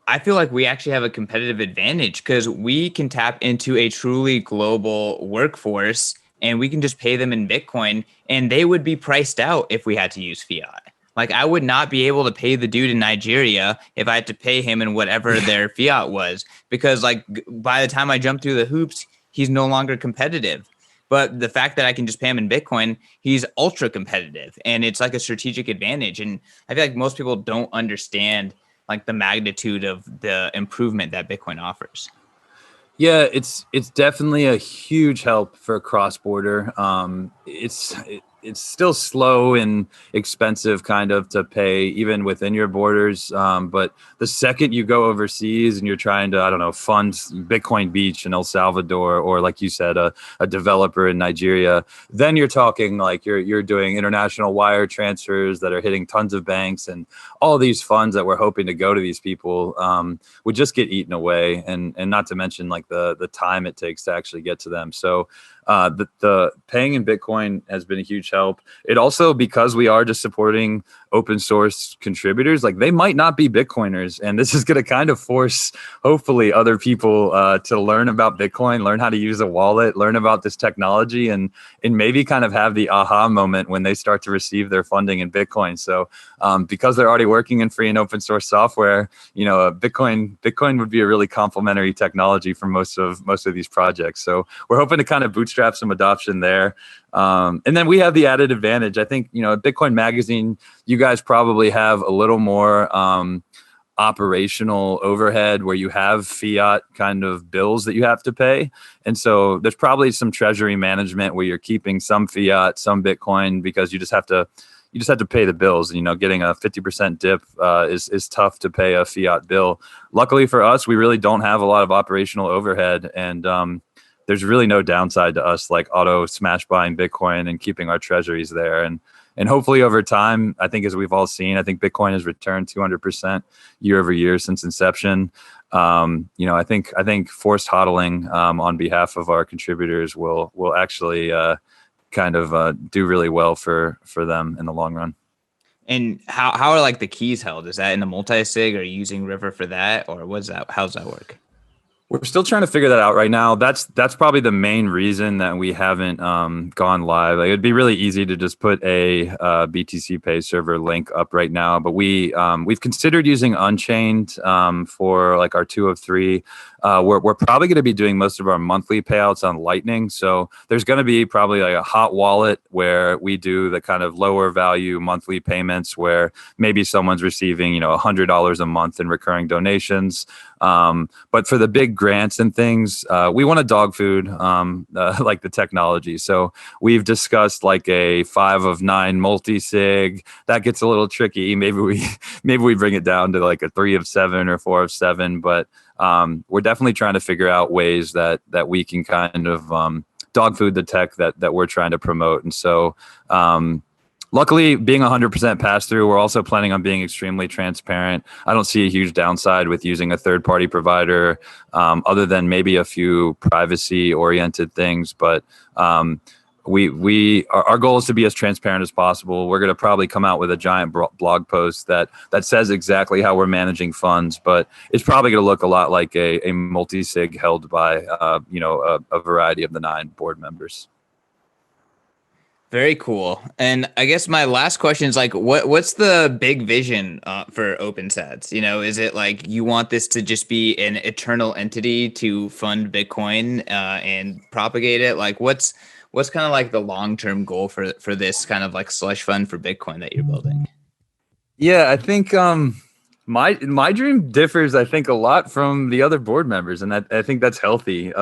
I feel like we actually have a competitive advantage because we can tap into a truly global workforce and we can just pay them in Bitcoin and they would be priced out if we had to use fiat. Like I would not be able to pay the dude in Nigeria if I had to pay him in whatever their fiat was because like by the time I jump through the hoops, he's no longer competitive. But the fact that I can just pay him in Bitcoin, he's ultra competitive and it's like a strategic advantage. And I feel like most people don't understand like the magnitude of the improvement that Bitcoin offers. Yeah, it's definitely a huge help for cross border. It's still slow and expensive kind of to pay even within your borders. But the second you go overseas and you're trying to, I don't know, fund Bitcoin Beach in El Salvador, or like you said, a developer in Nigeria, then you're talking like you're doing international wire transfers that are hitting tons of banks, and all these funds that we're hoping to go to these people would just get eaten away, and not to mention like the time it takes to actually get to them. So the paying in Bitcoin has been a huge help. It also, because we are just supporting open source contributors, like they might not be Bitcoiners, and this is going to kind of force, hopefully, other people to learn about Bitcoin, learn how to use a wallet, learn about this technology, and maybe kind of have the aha moment when they start to receive their funding in Bitcoin. So because they're already working in free and open source software, Bitcoin would be a really complementary technology for most of these projects. So we're hoping to kind of bootstrap some adoption there. And then we have the added advantage. I think, at Bitcoin Magazine, you guys probably have a little more operational overhead where you have fiat kind of bills that you have to pay. And so there's probably some treasury management where you're keeping some fiat, some Bitcoin, because you just have to pay the bills. Getting a 50% dip is tough to pay a fiat bill. Luckily for us, we really don't have a lot of operational overhead, and there's really no downside to us like auto smash buying Bitcoin and keeping our treasuries there. And hopefully over time, I think as we've all seen, I think Bitcoin has returned 200% year over year since inception. I think forced hodling on behalf of our contributors will actually do really well for them in the long run. And how are like the keys held? Is that in the multi-sig? Or are you using River for that? Or what's that? How's that work? We're still trying to figure that out right now. That's probably the main reason that we haven't gone live. Like, it'd be really easy to just put a BTC Pay server link up right now, but we've considered using Unchained for like our 2 of 3. We're probably going to be doing most of our monthly payouts on Lightning. So there's going to be probably like a hot wallet where we do the kind of lower value monthly payments where maybe someone's receiving, $100 a month in recurring donations. But for the big grants and things, we want to dog food like the technology. So we've discussed like a 5 of 9 multi-sig. That gets a little tricky. Maybe we bring it down to like a 3 of 7 or 4 of 7. But we're definitely trying to figure out ways that we can kind of dog food the tech that we're trying to promote. And so luckily, being 100% pass through, we're also planning on being extremely transparent. I don't see a huge downside with using a third-party provider, other than maybe a few privacy-oriented things. But our goal is to be as transparent as possible. We're going to probably come out with a giant blog post that says exactly how we're managing funds, but it's probably going to look a lot like a multi-sig held by a variety of the 9 board members. Very cool. And I guess my last question is like, what's the big vision for OpenSats? Is it like you want this to just be an eternal entity to fund Bitcoin and propagate it? Like, what's kind of like the long-term goal for this kind of like slush fund for Bitcoin that you're building? Yeah, I think my dream differs, I think, a lot from the other board members, and I think that's healthy.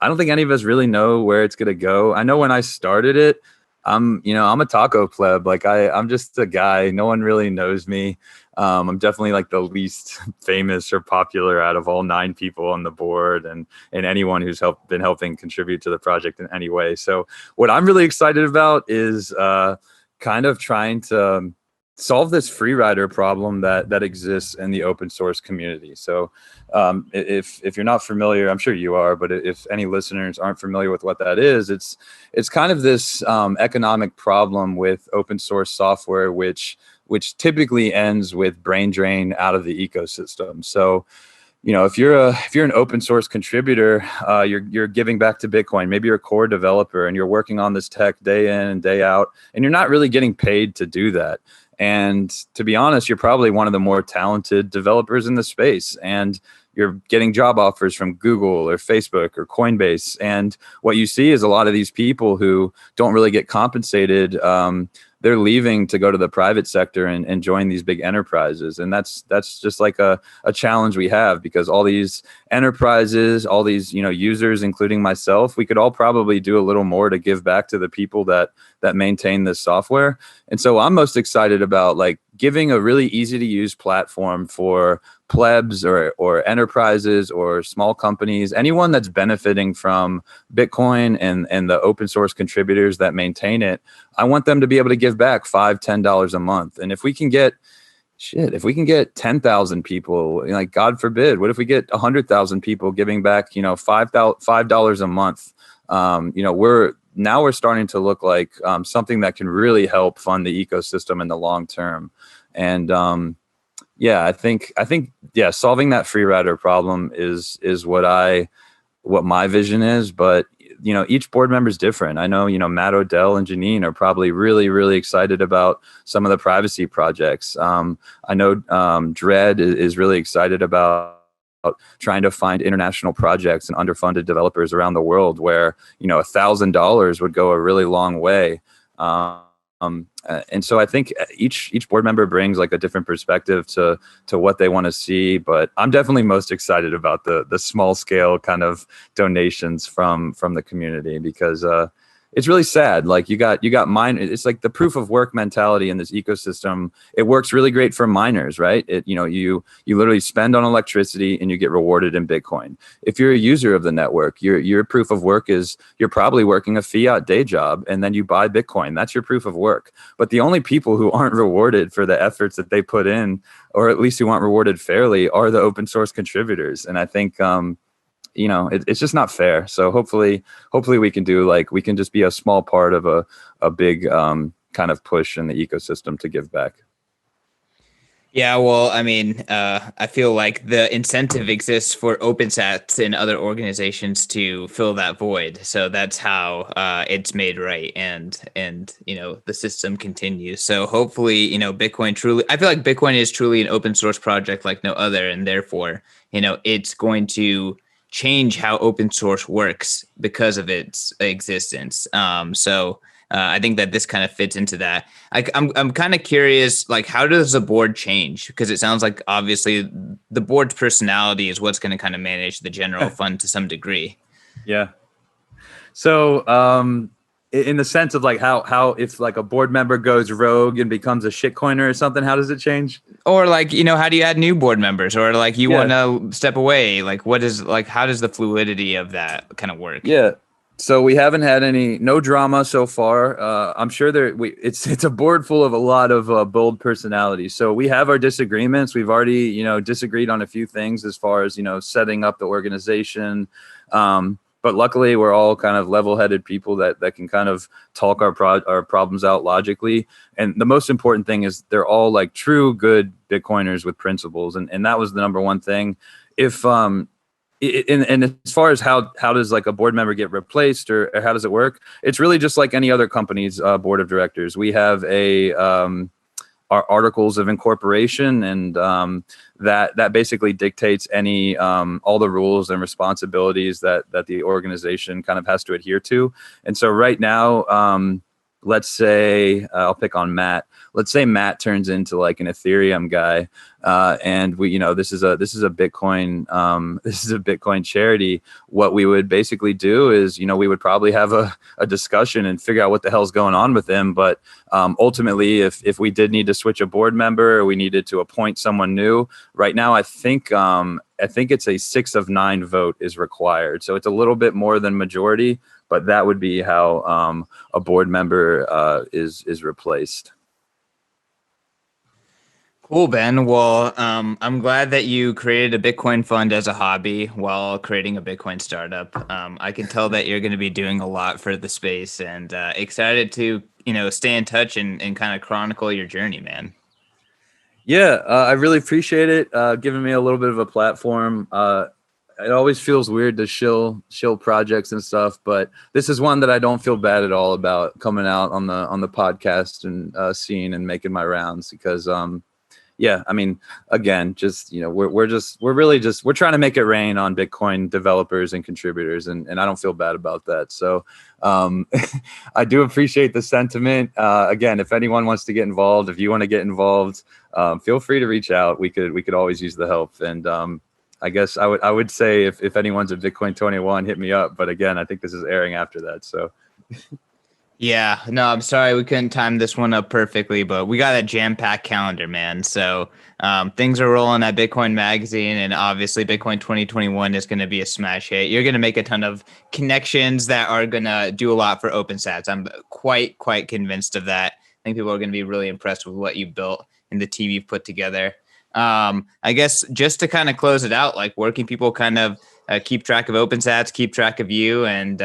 I don't think any of us really know where it's gonna go. I know when I started it, I'm a taco pleb. Like I'm just a guy. No one really knows me. I'm definitely like the least famous or popular out of all 9 people on the board, and anyone who's been helping contribute to the project in any way. So what I'm really excited about is kind of trying to solve this free rider problem that exists in the open source community. So if you're not familiar, I'm sure you are, but if any listeners aren't familiar with what that is, it's kind of this economic problem with open source software, which which typically ends with brain drain out of the ecosystem. So, if you're an open source contributor, you're giving back to Bitcoin. Maybe you're a core developer and you're working on this tech day in and day out, and you're not really getting paid to do that. And to be honest, you're probably one of the more talented developers in the space, and you're getting job offers from Google or Facebook or Coinbase. And what you see is a lot of these people who don't really get compensated. They're leaving to go to the private sector and join these big enterprises. And that's just like a challenge we have, because all these enterprises, all these, users, including myself, we could all probably do a little more to give back to the people that maintain this software. And so I'm most excited about like giving a really easy to use platform for plebs or enterprises or small companies, anyone that's benefiting from Bitcoin and the open source contributors that maintain it. I want them to be able to give back $5-10 a month. And if we can get 10,000 people, like God forbid, what if we get 100,000 people giving back, $5 a month? We're starting to look like something that can really help fund the ecosystem in the long term. And I think solving that free rider problem is what my vision is. But each board member is different. I know Matt Odell and Janine are probably really, really excited about some of the privacy projects. I know Dredd is really excited about trying to find international projects and underfunded developers around the world where $1,000 would go a really long way. And so I think each board member brings like a different perspective to what they want to see. But I'm definitely most excited about the small scale kind of donations from the community, because it's really sad. Like you got mine. It's like the proof of work mentality in this ecosystem. It works really great for miners, right? You literally spend on electricity and you get rewarded in Bitcoin. If you're a user of the network, your proof of work is you're probably working a fiat day job and then you buy Bitcoin. That's your proof of work. But the only people who aren't rewarded for the efforts that they put in, or at least who aren't rewarded fairly, are the open source contributors. And I think it's just not fair. So hopefully we can just be a small part of a big kind of push in the ecosystem to give back. Yeah, well, I mean, I feel like the incentive exists for OpenSats and other organizations to fill that void. So that's how it's made right, and the system continues. So hopefully, Bitcoin truly. I feel like Bitcoin is truly an open source project like no other, and therefore, it's going to change how open source works because of its existence. I think that this kind of fits into that. I'm kind of curious, like, how does the board change? Because it sounds like obviously the board's personality is what's going to kind of manage the general fund to some degree. Yeah. So in the sense of like how if like a board member goes rogue and becomes a shitcoiner or something, how does it change? Or like, how do you add new board members? Or like you want to step away? Like how does the fluidity of that kind of work? Yeah. So we haven't had no drama so far. I'm sure it's a board full of a lot of bold personalities. So we have our disagreements. We've already, disagreed on a few things as far as, setting up the organization. But luckily, we're all kind of level-headed people that can kind of talk our problems out logically. And the most important thing is they're all like true good Bitcoiners with principles. And that was the number one thing. If and as far as how does like a board member get replaced or how does it work? It's really just like any other company's board of directors. We have our articles of incorporation, and that basically dictates all the rules and responsibilities that the organization kind of has to adhere to. And so right now, let's say I'll pick on Matt. Let's say Matt turns into like an Ethereum guy, and this is a Bitcoin charity. What we would basically do is we would probably have a discussion and figure out what the hell's going on with him. But ultimately, if we did need to switch a board member or we needed to appoint someone new, right now I think it's a 6 of 9 vote is required. So it's a little bit more than majority, but that would be how a board member is replaced. Cool, Ben. Well, I'm glad that you created a Bitcoin fund as a hobby while creating a Bitcoin startup. I can tell that you're going to be doing a lot for the space, and excited to stay in touch and kind of chronicle your journey, man. Yeah, I really appreciate it. Giving me a little bit of a platform. It always feels weird to shill projects and stuff, but this is one that I don't feel bad at all about coming out on the podcast and scene and making my rounds because yeah, I mean, again, just we're trying to make it rain on Bitcoin developers and contributors, and I don't feel bad about that. So I do appreciate the sentiment. Again, if anyone wants to get involved, if you want to get involved, feel free to reach out. We could always use the help. And I guess I would say if anyone's at Bitcoin 21, hit me up. But again, I think this is airing after that. So Yeah, no, I'm sorry we couldn't time this one up perfectly, but we got a jam-packed calendar, man. So things are rolling at Bitcoin Magazine, and obviously Bitcoin 2021 is going to be a smash hit. You're going to make a ton of connections that are going to do a lot for OpenSats. I'm quite convinced of that. I think people are going to be really impressed with what you built and the team you've put together. I guess just to kind of close it out, like where can people kind of keep track of OpenSats, keep track of you, and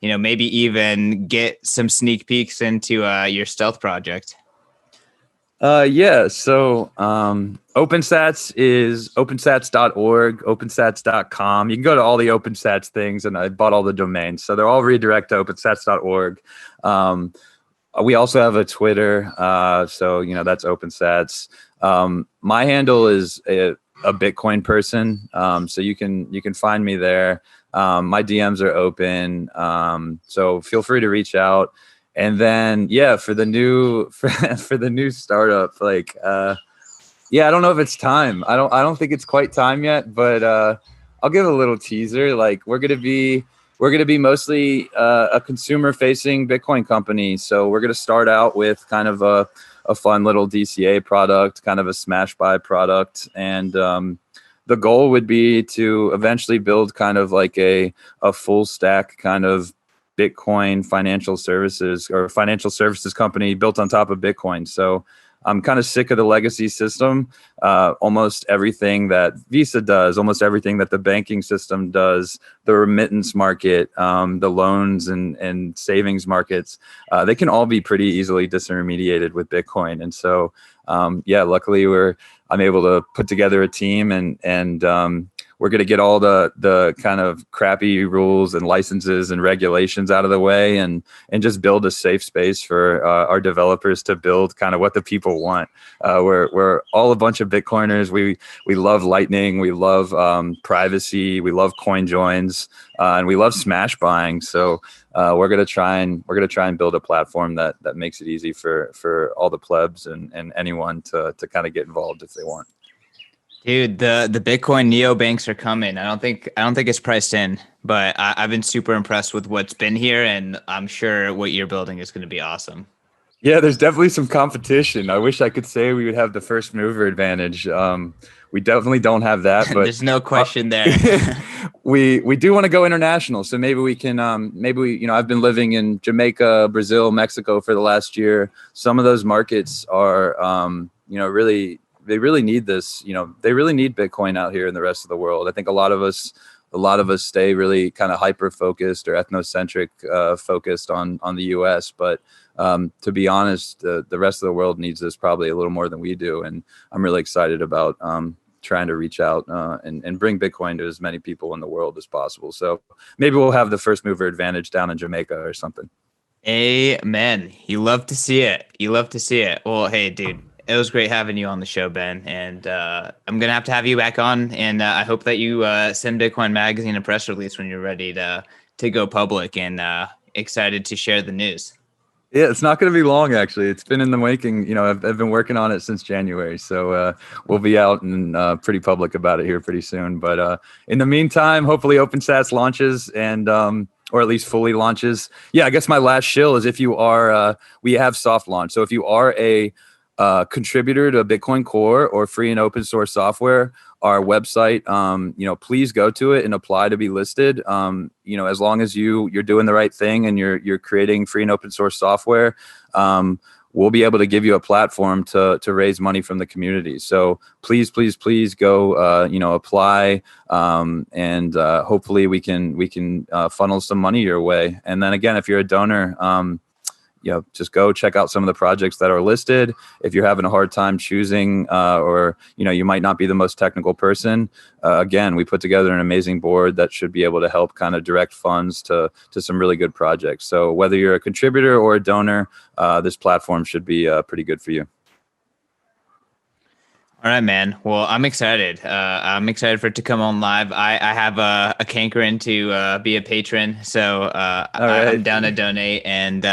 maybe even get some sneak peeks into your stealth project? yeah, so OpenSats is opensats.org, opensats.com. You can go to all the OpenSats things, and I bought all the domains, so they're all redirect to opensats.org. We also have a Twitter, so that's OpenSats. My handle is a Bitcoin person, so you can find me there. My DMs are open, so feel free to reach out. And then for the new startup, like I don't know if it's time. I don't think it's quite time yet, but I'll give a little teaser. Like we're gonna be mostly a consumer facing Bitcoin company. So we're gonna start out with kind of a fun little DCA product, kind of a smash buy product, and the goal would be to eventually build kind of like a full stack kind of Bitcoin financial services company built on top of Bitcoin. So I'm kind of sick of the legacy system. Almost everything that Visa does, almost everything that the banking system does, the remittance market, the loans and savings markets, they can all be pretty easily disintermediated with Bitcoin. And so, luckily I'm able to put together a team and we're going to get all the kind of crappy rules and licenses and regulations out of the way and just build a safe space for our developers to build kind of what the people want. We're all a bunch of Bitcoiners. We love Lightning. We love privacy. We love coin joins, and we love smash buying. So we're gonna try and build a platform that makes it easy for all the plebs and anyone to kind of get involved if they want. Dude, the Bitcoin neobanks are coming. I don't think it's priced in, but I've been super impressed with what's been here, and I'm sure what you're building is going to be awesome. Yeah, there's definitely some competition. I wish I could say we would have the first mover advantage. We definitely don't have that, but there's no question there. we do want to go international, so maybe we can. I've been living in Jamaica, Brazil, Mexico for the last year. Some of those markets are, really. They really need this, they really need Bitcoin out here in the rest of the world. I think a lot of us stay really kind of hyper focused or ethnocentric focused on the US. But to be honest, the rest of the world needs this probably a little more than we do. And I'm really excited about trying to reach out and bring Bitcoin to as many people in the world as possible. So maybe we'll have the first mover advantage down in Jamaica or something. Amen. You love to see it. Well, hey, dude. It was great having you on the show, Ben, and I'm going to have you back on, and I hope that you send Bitcoin Magazine a press release when you're ready to go public and excited to share the news. Yeah, it's not going to be long, actually. It's been in the making. I've been working on it since January, so we'll be out and pretty public about it here pretty soon. But in the meantime, hopefully OpenSats launches and or at least fully launches. Yeah, I guess my last shill is if you are, we have soft launch. So if you are a contributor to Bitcoin Core or free and open source software, our website, please go to it and apply to be listed. As long as you're doing the right thing and you're creating free and open source software, we'll be able to give you a platform to raise money from the community. So please go, apply, and hopefully we can funnel some money your way. And then again, if you're a donor, just go check out some of the projects that are listed. If you're having a hard time choosing, or you might not be the most technical person, again, we put together an amazing board that should be able to help kind of direct funds to some really good projects. So whether you're a contributor or a donor, this platform should be pretty good for you. All right, man. Well, I'm excited. I'm excited for it to come on live. I have a cankering to be a patron, so I'm down to donate, and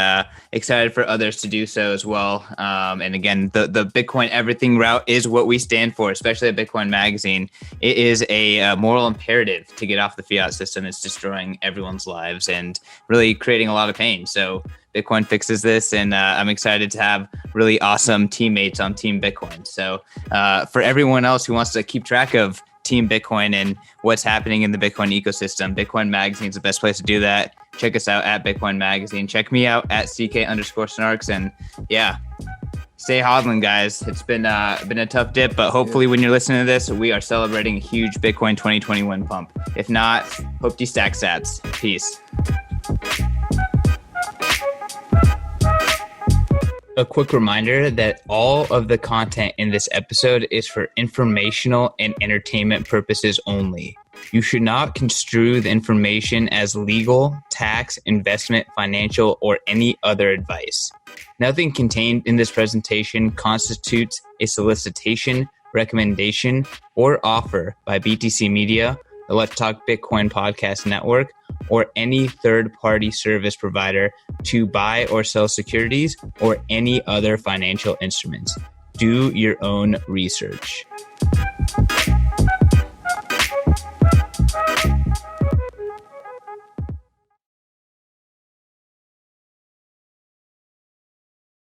excited for others to do so as well. And again, the Bitcoin everything route is what we stand for, especially at Bitcoin Magazine. It is a moral imperative to get off the fiat system. It's destroying everyone's lives and really creating a lot of pain. So Bitcoin fixes this, and I'm excited to have really awesome teammates on Team Bitcoin. So for everyone else who wants to keep track of Team Bitcoin and what's happening in the Bitcoin ecosystem, Bitcoin Magazine is the best place to do that. Check us out at Bitcoin Magazine. Check me out at CK_Snarks. And yeah, stay hodling, guys. It's been a tough dip, but hopefully when you're listening to this, we are celebrating a huge Bitcoin 2021 pump. If not, hope you stack sats. Peace. A quick reminder that all of the content in this episode is for informational and entertainment purposes only. You should not construe the information as legal, tax, investment, financial, or any other advice. Nothing contained in this presentation constitutes a solicitation, recommendation, or offer by BTC Media, the Let's Talk Bitcoin podcast network, or any third-party service provider to buy or sell securities or any other financial instruments. Do your own research.